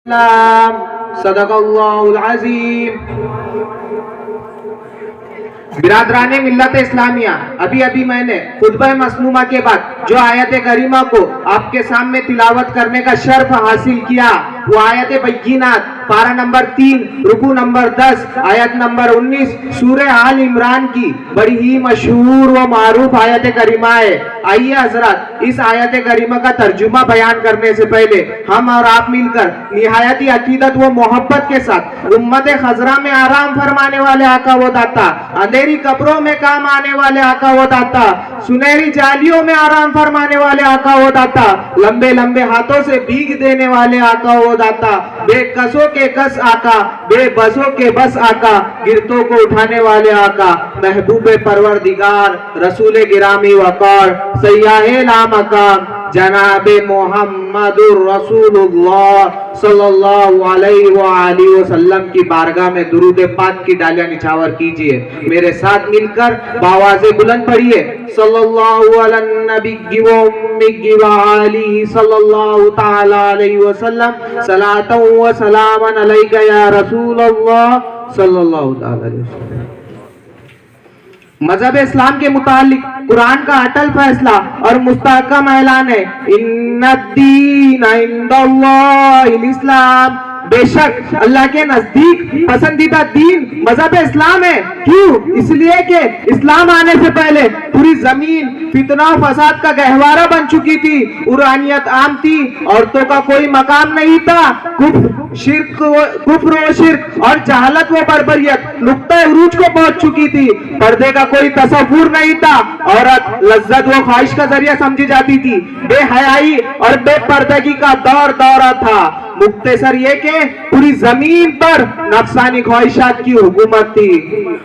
صدق اللہ العظیم۔ برادران ملت اسلامیہ، ابھی میں نے خطبہ مسنونہ کے بعد جو آیت کریمہ کو آپ کے سامنے تلاوت کرنے کا شرف حاصل کیا وہ آیت بینات پارہ نمبر 3 رکوع نمبر 10 آیت نمبر 19 سورہ آل عمران کی بڑی ہی مشہور و معروف آیت کریمہ ہے۔ آئیے حضرات، اس آیت کریمہ کا ترجمہ بیان کرنے سے پہلے ہم اور آپ مل کر نہایت عقیدت و محبت کے ساتھ امت خضرا میں آرام فرمانے والے آقا و داتا، اندھیری قبروں میں کام آنے والے آقا و داتا، سنہری جالیوں میں آرام فرمانے والے آقا و داتا، لمبے لمبے ہاتھوں سے بھیگ دینے والے آقا و داتا، بے کسوں کے کس آقا، بے بسوں کے بس آقا، گرتوں کو اٹھانے والے آقا، محبوب پروردگار، رسول گرامی وقار، سیاح لامقام، جناب محمد الرسول اللہ صلی اللہ علیہ وآلہ وسلم کی بارگاہ میں درود پاک کی ڈالیاں نچھاور کیجئے۔ میرے ساتھ مل کر بآواز بلند پڑھیے، صلی اللہ علی النبی و امی و آلہ صلی اللہ تعالی علیہ وسلم، صلاۃ و سلام علیک یا رسول اللہ صلی اللہ تعالی علیہ وسلم۔ مذہب اسلام کے متعلق قرآن کا اٹل فیصلہ اور مستحکم اعلان ہے، ان الدین عند اللہ الاسلام، بے شک اللہ کے نزدیک پسندیدہ دین مذہب اسلام ہے۔ کیوں؟ اس لیے کہ اسلام آنے سے پہلے پوری زمین فتنہ و فساد کا گہوارہ بن چکی تھی، عرانیت عام تھی، عورتوں کا کوئی مقام نہیں تھا، کفر و شرک اور جہالت و بربریت نقطہ عروج کو پہنچ چکی تھی، پردے کا کوئی تصور نہیں تھا، عورت لذت و خواہش کا ذریعہ سمجھی جاتی تھی، بے حیائی اور بے پردگی کا دورہ تھا۔ مختصر یہ کہ پوری زمین پر نفسانی خواہشات کی حکومت تھی،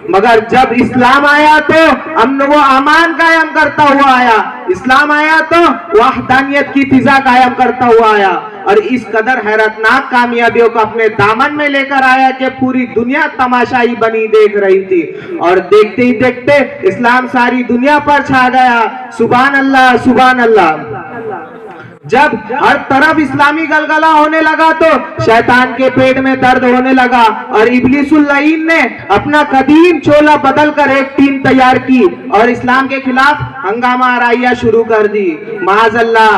مگر جب اسلام آیا تو امن و امان قائم کرتا ہوا آیا، اسلام آیا تو وحدانیت کی فضا قائم کرتا ہوا آیا، اور اس قدر حیرتناک کامیابیوں کو اپنے دامن میں لے کر آیا کہ پوری دنیا تماشائی بنی دیکھ رہی تھی، اور دیکھتے ہی دیکھتے اسلام ساری دنیا پر چھا گیا۔ سبحان اللہ، سبحان اللہ۔ جب ہر طرف اسلامی گلگلہ ہونے لگا تو شیطان کے پیٹ میں درد ہونے لگا، اور ابلیس اللعین نے اپنا قدیم چولہ بدل کر ایک ٹیم تیار کی اور اسلام کے خلاف ہنگامہ آرائیاں شروع کر دی۔ معاذ اللہ،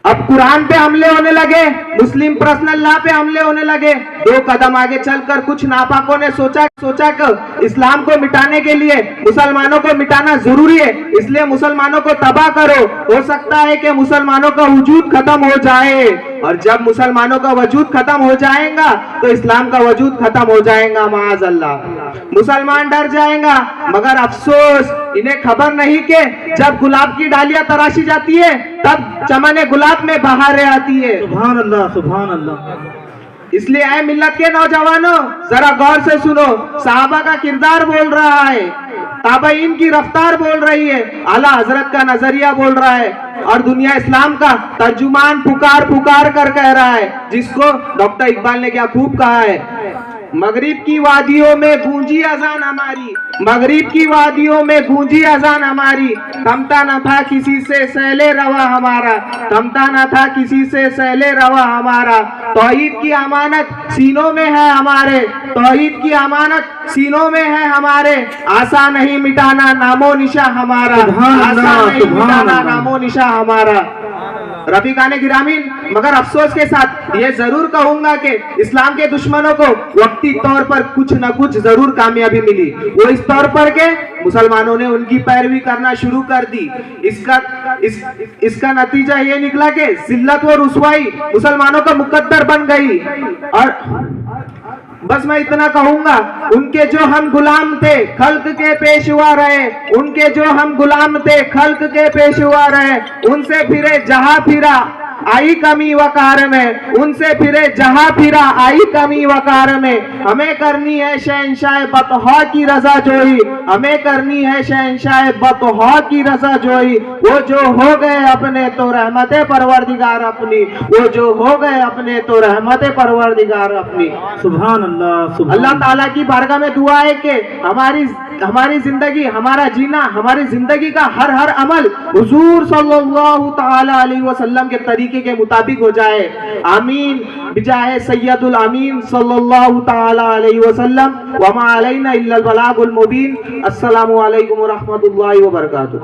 اب قرآن پہ حملے ہونے لگے، مسلم پرسنل لا پہ حملے ہونے لگے۔ 2 قدم آگے چل کر کچھ ناپاکوں نے سوچا کہ اسلام کو مٹانے کے لیے مسلمانوں کو مٹانا ضروری ہے، اس لیے مسلمانوں کو تباہ کرو، ہو سکتا ہے کہ مسلمانوں کا وجود ختم ہو جائے، اور جب مسلمانوں کا وجود ختم ہو جائے گا تو اسلام کا وجود ختم ہو جائے گا۔ معاذ اللہ، مسلمان ڈر جائیں گا، مگر افسوس انہیں خبر نہیں کہ جب گلاب کی ڈالیاں تراشی جاتی ہے تب چمن گلاب میں بہاریں آتی ہے۔ سبحان اللہ، سبحان اللہ۔ اس لیے اے ملت کے نوجوانوں، ذرا غور سے سنو، صحابہ کا کردار بول رہا ہے، تابعین کی رفتار بول رہی ہے، اعلیٰ حضرت کا نظریہ بول رہا ہے، اور دنیا اسلام کا ترجمان پکار کر کہہ رہا ہے، جس کو ڈاکٹر اقبال نے کیا خوب کہا ہے، مغرب کی وادیوں میں گونجی اذان ہماری، مغرب کی وادیوں میں گونجی اذان ہماری، تھمتا نہ تھا کسی سے سیل روا ہمارا، تھمتا نہ تھا کسی سے سیل روا ہمارا، توحید کی امانت سینوں میں ہے ہمارے، توحید کی امانت سینوں میں ہے ہمارے، آسان نہیں مٹانا نام و نشاں ہمارا، آسان نہیں مٹانا نام و نشاں ہمارا۔ رفیقان گرامی، مگر افسوس کے ساتھ یہ ضرور کہوں گا کہ اسلام کے دشمنوں کو وقتی طور پر کچھ نہ کچھ ضرور کامیابی ملی، وہ اس طور پر کہ مسلمانوں نے ان کی پیروی کرنا شروع کر دی۔ اس کا نتیجہ یہ نکلا کہ ذلت و رسوائی مسلمانوں کا مقدر بن گئی، اور بس میں اتنا کہوں گا، ان کے جو ہم غلام تھے خلق کے پیشوا رہے، ان کے جو ہم غلام تھے خلق کے پیشوا رہے، ان سے پھرے جہاں پھرا آئی کمی وقار میں، ان سے پھرے جہاں پھرا آئی کمی وقار میں، ہمیں کرنی ہے شہنشاہ بطحا کی رضا جوئی، ہمیں کرنی ہے شہنشاہ بطحا کی رضا جوئی، وہ جو ہو گئے اپنے تو رحمت پروردگار اپنی، وہ جو ہو گئے اپنے تو رحمت پروردگار اپنی۔ سبحان اللہ، اللہ تعالیٰ کی بارگاہ میں دعا ہے کہ ہماری ہماری زندگی، ہمارا جینا، ہماری زندگی کا ہر عمل حضور صلی اللہ تعالی علیہ وسلم کے طریقے کے مطابق ہو جائے. آمین بجاہ سید الامین صلی اللہ تعالی علیہ وسلم. وما علینا الا البلاغ المبین. السلام علیکم ورحمۃ اللہ وبرکاتہ.